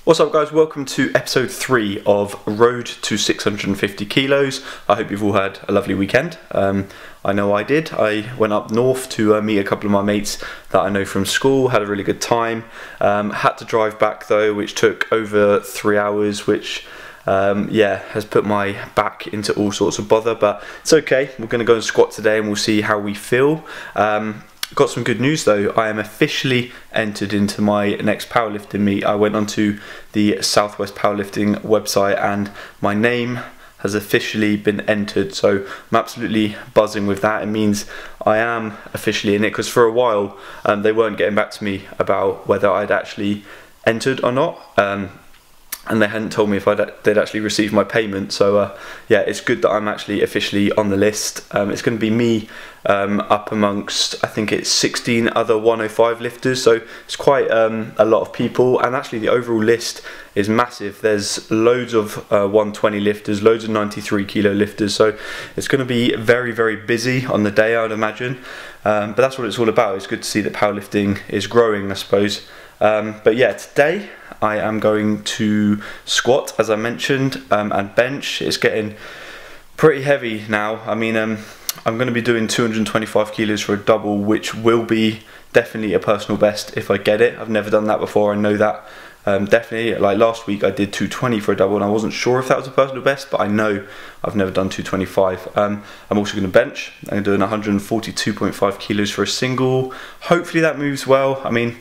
What's up guys, welcome to episode 3 of Road to 650 kilos. I hope you've all had a lovely weekend. I know I did. I went up north to meet a couple of my mates that I know from school, had a really good time. Had to drive back though, which took over 3 hours, which yeah, has put my back into all sorts of bother, but it's okay. We're going to go and squat today and we'll see how we feel. Got some good news though. I am officially entered into my next powerlifting meet. I went onto the Southwest Powerlifting website and my name has officially been entered, so I'm absolutely buzzing with that. It means I am officially in it, because for a while they weren't getting back to me about whether I'd actually entered or not, and they hadn't told me if they'd actually received my payment. So yeah, it's good that I'm actually officially on the list. It's going to be me up amongst, I think it's 16 other 105 lifters, so it's quite a lot of people, and actually the overall list is massive. There's loads of 120 lifters, loads of 93 kilo lifters, so it's going to be very, very busy on the day, I would imagine. But that's what it's all about. It's good to see that powerlifting is growing, I suppose. But yeah, today I am going to squat, as I mentioned, and bench. It's getting pretty heavy now. I mean, I'm going to be doing 225 kilos for a double, which will be definitely a personal best if I get it. I've never done that before, I know that. Definitely, like last week I did 220 for a double and I wasn't sure if that was a personal best, but I know I've never done 225. I'm also going to bench. I'm doing 142.5 kilos for a single. Hopefully that moves well. I mean,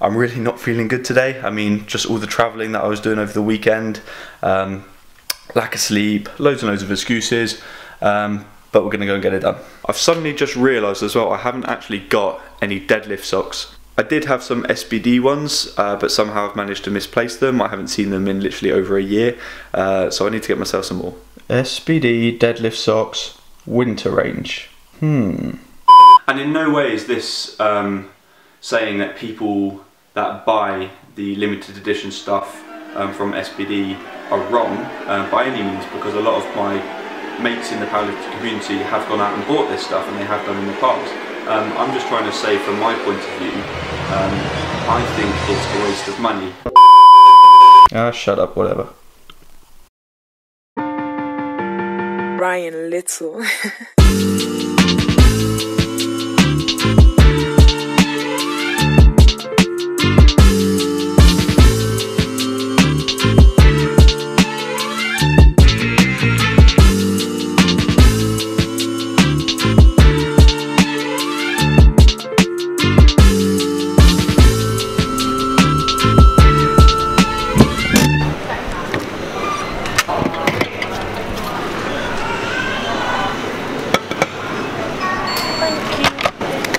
I'm really not feeling good today. I mean, just all the travelling that I was doing over the weekend, lack of sleep, loads and loads of excuses, but we're going to go and get it done. I've suddenly just realised as well, I haven't actually got any deadlift socks. I did have some SBD ones, but somehow I've managed to misplace them. I haven't seen them in literally over a year, so I need to get myself some more. SBD deadlift socks, winter range. And in no way is this saying that people that buy the limited edition stuff from SBD are wrong by any means, because a lot of my mates in the powerlifting community have gone out and bought this stuff, and they have done in the past. I'm just trying to say, from my point of view, I think it's a waste of money. Ah, shut up, whatever. Ryan Little.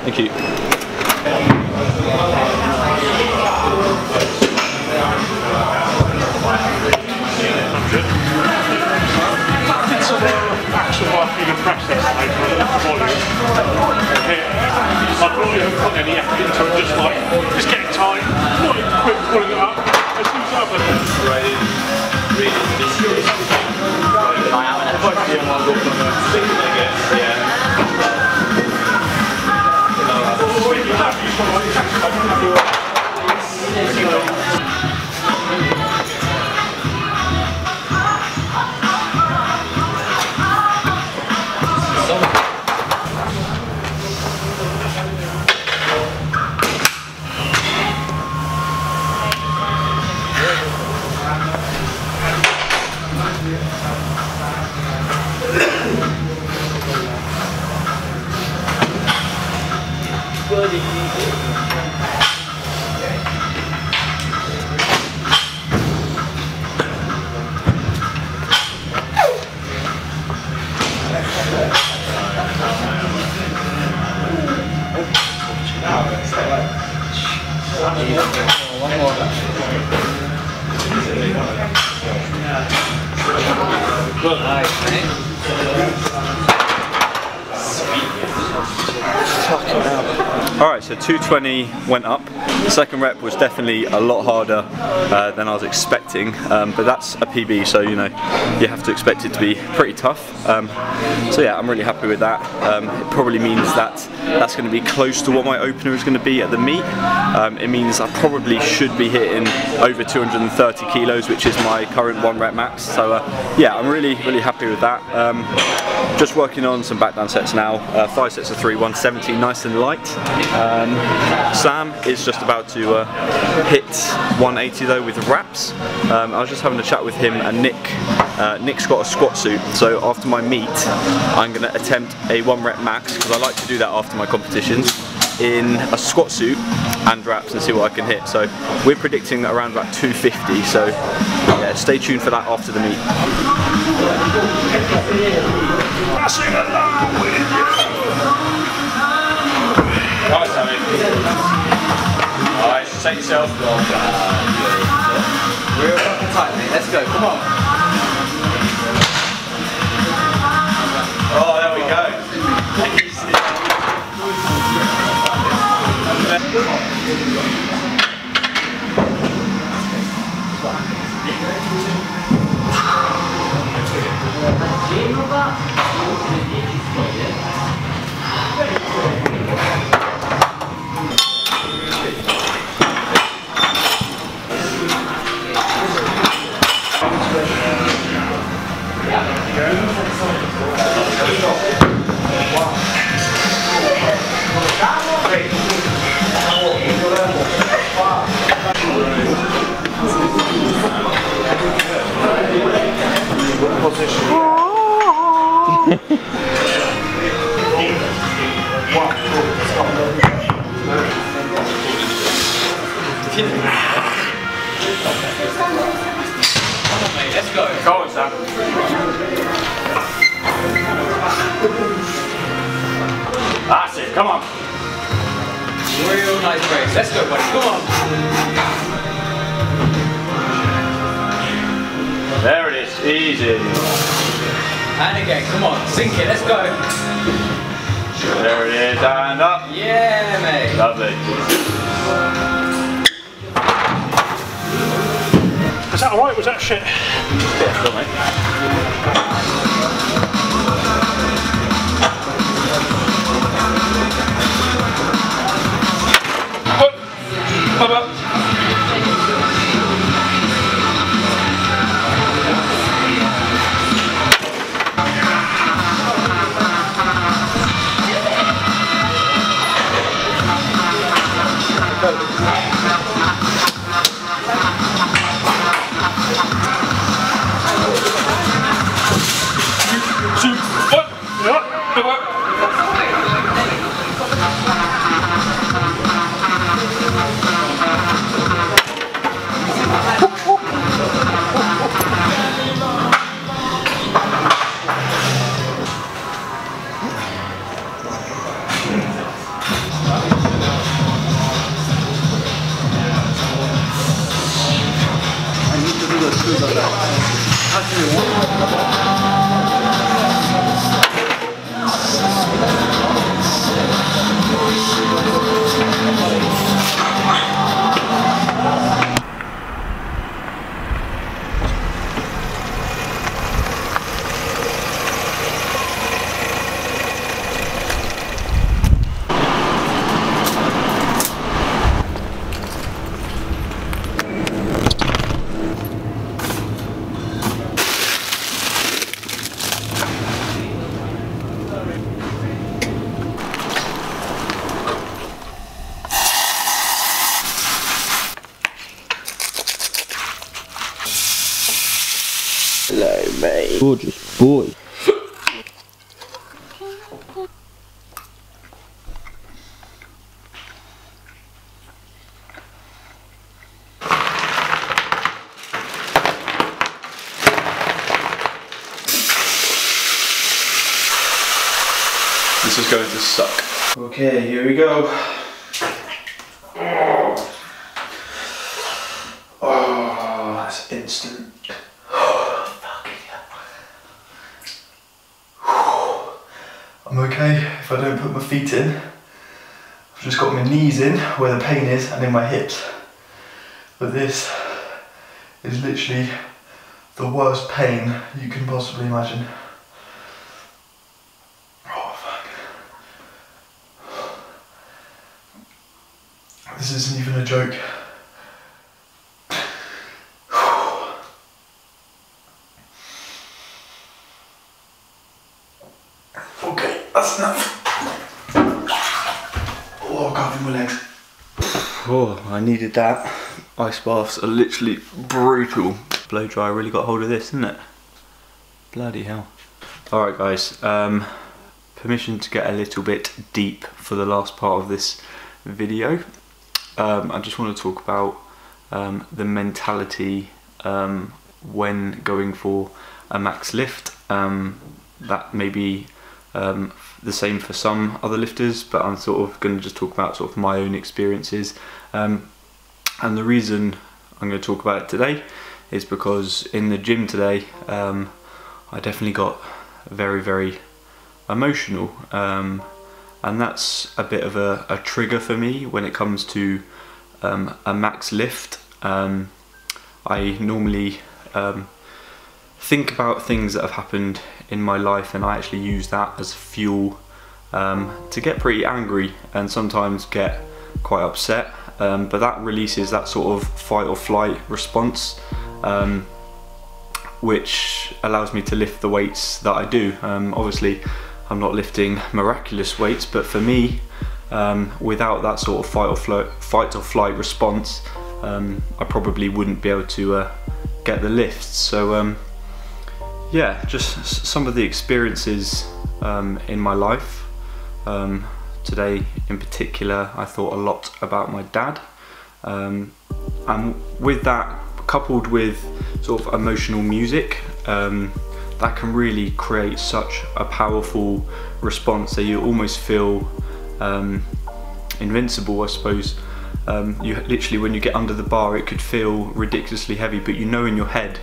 Thank you. Actual working and process volume. I probably haven't put any effort into it, just getting tight, not quick pulling it up, and do something. I am an One more. Good. Nice, mate. Sweet. Fucking hell. Alright, so 220 went up. The second rep was definitely a lot harder than I was expecting, but that's a PB, so you know, you have to expect it to be pretty tough. So yeah, I'm really happy with that. It probably means that that's going to be close to what my opener is going to be at the meet. It means I probably should be hitting over 230 kilos, which is my current 1 rep max. So yeah, I'm really happy with that. Just working on some back down sets now. 5 sets of 3, 170, nice and light. Sam is just about to hit 180 though with wraps. I was just having a chat with him and Nick. Nick's got a squat suit, so after my meet I'm going to attempt a 1 rep max, because I like to do that after my competitions, in a squat suit and wraps and see what I can hit. So we're predicting around about 250, so yeah, stay tuned for that after the meet. Passing along with you. Nice, Sammy. Alright, take yourself. Real fucking tight, mate. Let's go. Come on. Oh, there we go. Let's go. Go on, Sam. That's it, come on. Real nice brace. Let's go, buddy. Come on. There it is, easy. And again, come on. Sink it. Let's go. There it is, and up. Yeah, mate. Lovely. Was that alright? Was that shit? Yeah, still, mate. Hello, mate. Gorgeous boy. This is going to suck. Okay, here we go. Oh, that's instant. I'm okay if I don't put my feet in. I've just got my knees in where the pain is and in my hips. But this is literally the worst pain you can possibly imagine. Oh fuck. This isn't even a joke. Okay, that's enough. Oh, I can't feel my legs. Oh, I needed that. Ice baths are literally brutal. Blow dry really got hold of this, isn't it? Bloody hell. Alright guys, permission to get a little bit deep for the last part of this video. I just want to talk about the mentality when going for a max lift. That may be the same for some other lifters, but I'm sort of going to just talk about sort of my own experiences. And the reason I'm going to talk about it today is because in the gym today, I definitely got very, very emotional, and that's a bit of a trigger for me when it comes to a max lift. I normally think about things that have happened in my life, and I actually use that as fuel to get pretty angry and sometimes get quite upset, but that releases that sort of fight or flight response, which allows me to lift the weights that I do. Obviously I'm not lifting miraculous weights, but for me, without that sort of fight or flight response, I probably wouldn't be able to get the lifts. So yeah, just some of the experiences in my life. Today in particular, I thought a lot about my dad, and with that, coupled with sort of emotional music, that can really create such a powerful response that you almost feel invincible, I suppose. You literally, when you get under the bar, it could feel ridiculously heavy, but you know in your head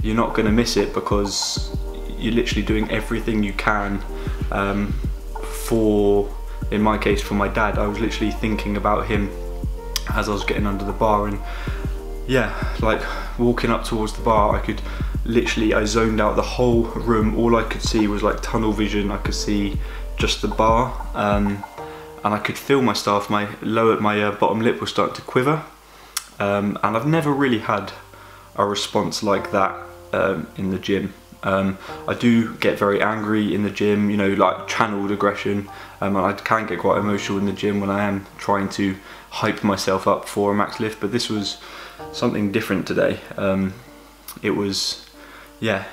you're not going to miss it because you're literally doing everything you can for, in my case, for my dad. I was literally thinking about him as I was getting under the bar, and yeah, like walking up towards the bar, I zoned out the whole room. All I could see was like tunnel vision. I could see just the bar, and I could feel my staff, my bottom lip was starting to quiver, and I've never really had a response like that in the gym. I do get very angry in the gym, you know, like channeled aggression, and I can get quite emotional in the gym when I am trying to hype myself up for a max lift, but this was something different today. It was, yeah,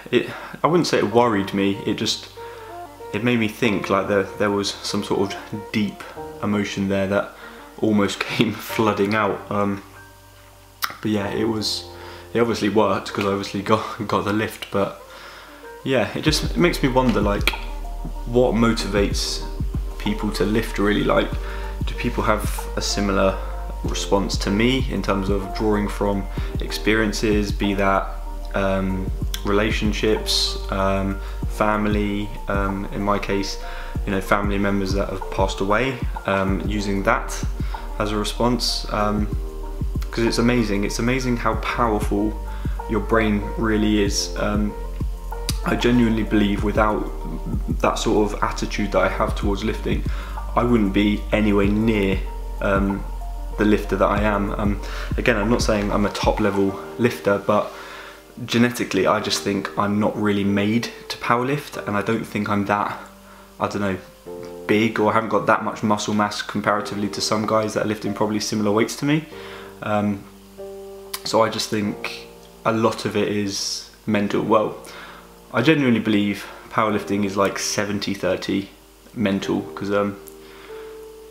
I wouldn't say it worried me, it made me think, like there was some sort of deep emotion there that almost came flooding out. But yeah, it obviously worked because I obviously got the lift, but yeah, it makes me wonder, like, what motivates people to lift really? Like, do people have a similar response to me in terms of drawing from experiences, be that relationships, family, in my case, you know, family members that have passed away, using that as a response, because it's amazing how powerful your brain really is. I genuinely believe without that sort of attitude that I have towards lifting, I wouldn't be anywhere near the lifter that I am. Again, I'm not saying I'm a top level lifter, but genetically I just think I'm not really made to powerlift, and I don't think I'm that, I don't know, big, or I haven't got that much muscle mass comparatively to some guys that are lifting probably similar weights to me. So I just think a lot of it is mental. Well, I genuinely believe powerlifting is like 70-30 mental, because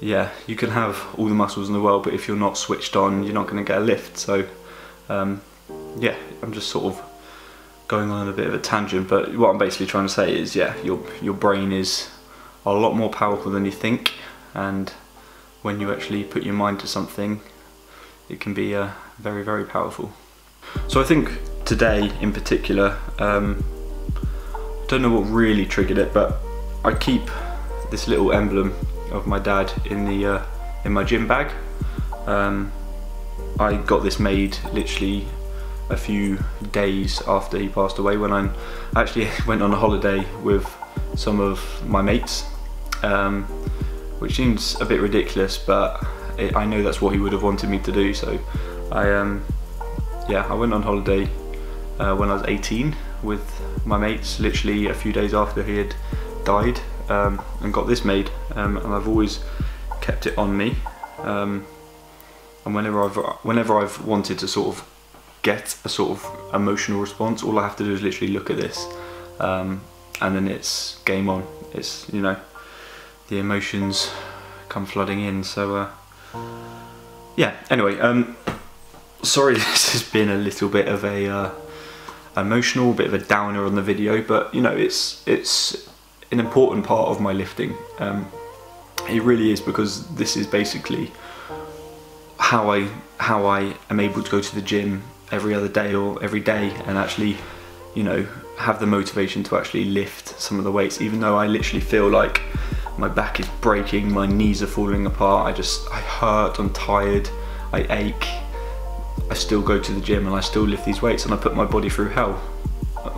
yeah, you can have all the muscles in the world, but if you're not switched on, you're not going to get a lift. So yeah, I'm just sort of going on a bit of a tangent, but what I'm basically trying to say is, yeah, your brain is a lot more powerful than you think, and when you actually put your mind to something, it can be very, very powerful. So I think today in particular, I don't know what really triggered it, but I keep this little emblem of my dad in the in my gym bag. I got this made literally a few days after he passed away, when I actually went on a holiday with some of my mates, which seems a bit ridiculous, but I know that's what he would have wanted me to do. So I went on holiday when I was 18 with my mates, literally a few days after he had died, and got this made, and I've always kept it on me, and whenever I've wanted to sort of get a sort of emotional response, all I have to do is literally look at this, and then it's game on. It's, you know, the emotions come flooding in. So yeah, anyway, sorry this has been a little bit of a emotional, bit of a downer on the video, but you know, it's an important part of my lifting. It really is, because this is basically how I am able to go to the gym every other day or every day and actually, you know, have the motivation to actually lift some of the weights, even though I literally feel like my back is breaking, my knees are falling apart, I hurt, I'm tired, I ache. I still go to the gym and I still lift these weights, and I put my body through hell.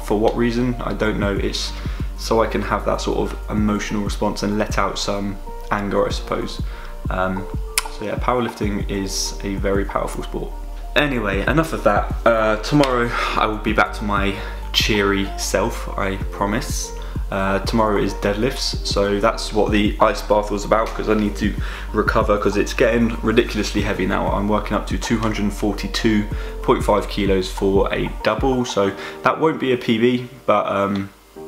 For what reason? I don't know. It's so I can have that sort of emotional response and let out some anger, I suppose. So yeah, powerlifting is a very powerful sport. Anyway, enough of that. Tomorrow I will be back to my cheery self, I promise. Tomorrow is deadlifts, so that's what the ice bath was about, because I need to recover, because it's getting ridiculously heavy now. I'm working up to 242.5 kilos for a double, so that won't be a PB, but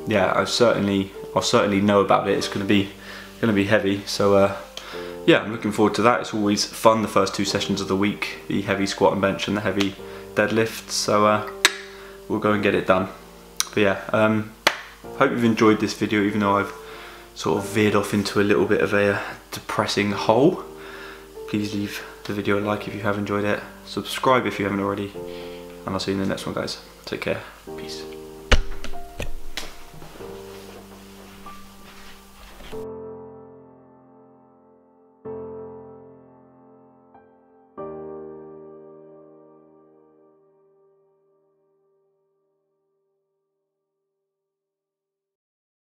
yeah, I'll certainly know about it. It's gonna be heavy, so yeah, I'm looking forward to that. It's always fun, the first 2 sessions of the week, the heavy squat and bench and the heavy deadlift, so we'll go and get it done. But yeah, hope you've enjoyed this video, even though I've sort of veered off into a little bit of a depressing hole. Please leave the video a like if you have enjoyed it, subscribe if you haven't already, and I'll see you in the next one, guys. Take care, peace.